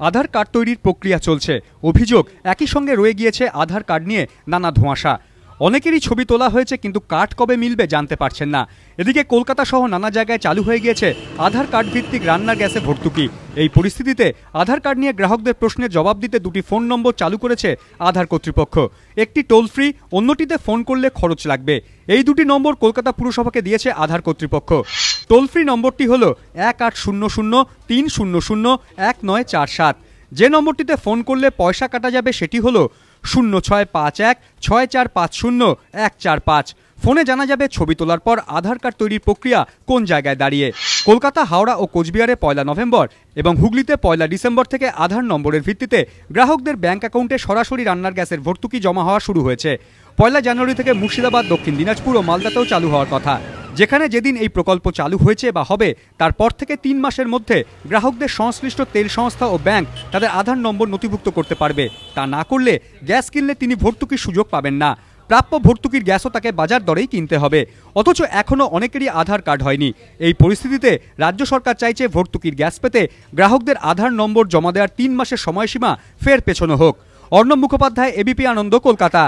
আধার card তৈরির প্রক্রিয়া চলছে। অভিযোগ, একই সঙ্গে রয়ে গিয়েছে আধার কার্ড নিয়ে নানা ধোঁয়াশা। অনেকেরই ছবি তোলা হয়েছে, কিন্তু কার্ড কবে মিলবে জানতে পারছেন না। এদিকে কলকাতা সহ নানা জায়গায় চালু হয়ে গিয়েছে আধার কার্ড ভিত্তিক রান্নার গ্যাসে ভর্তুকি। এই পরিস্থিতিতে আধার কার্ড নিয়ে গ্রাহকদের প্রশ্নের জবাব দিতে দুটি ফোন নম্বর চালু করেছে আধার কর্তৃপক্ষ। একটি টোল ফ্রি, অন্যটিতে ফোন করলে খরচ লাগবে। এই দুটি নম্বর কলকাতা পুরসভাকে দিয়েছে আধার কর্তৃপক্ষ। টোল ফ্রি নম্বরটি হল 1800-300-1947। যে নম্বরটিতে ফোন করলে পয়সা কাটা যাবে সেটি হল 0651-6450-145। ফোনে জানা যাবে ছবি তোলার পর আধার কার্ড তৈরির প্রক্রিয়া কোন জায়গায় দাঁড়িয়ে। কলকাতা, হাওড়া ও কোচবিহারে 1 নভেম্বর এবং হুগলিতে 1 ডিসেম্বর থেকে আধার নম্বরের ভিত্তিতে গ্রাহকদের ব্যাংক অ্যাকাউন্টে সরাসরি রান্নার গ্যাসের ভর্তুকি জমা হওয়া শুরু হয়েছে। 1 জানুয়ারি থেকে মুর্শিদাবাদ, দক্ষিণ দিনাজপুর ও মালদাতেও চালু হওয়ার কথা। যেখানে যেদিন এই প্রকল্প চালু হয়েছে বা হবে তারপর থেকে 3 মাসের মধ্যে গ্রাহকদের সংশ্লিষ্ট তেল সংস্থা ও ব্যাংক তাদের আধার নম্বর নথিভুক্ত করতে পারবে। তা না করলে গ্যাস কিনলে তিনি ভর্তুকির সুযোগ পাবেন না। প্রাপ্য ভর্তুকির গ্যাসও তাকে বাজার দরেই কিনতে হবে। অথচ এখনও অনেকেরই আধার কার্ড হয়নি। এই পরিস্থিতিতে রাজ্য সরকার চাইছে ভর্তুকির গ্যাস পেতে গ্রাহকদের আধার নম্বর জমা দেওয়ার 3 মাসের সময়সীমা ফের পেছানো হোক। অর্ণব মুখোপাধ্যায়, এবিপি আনন্দ, কলকাতা।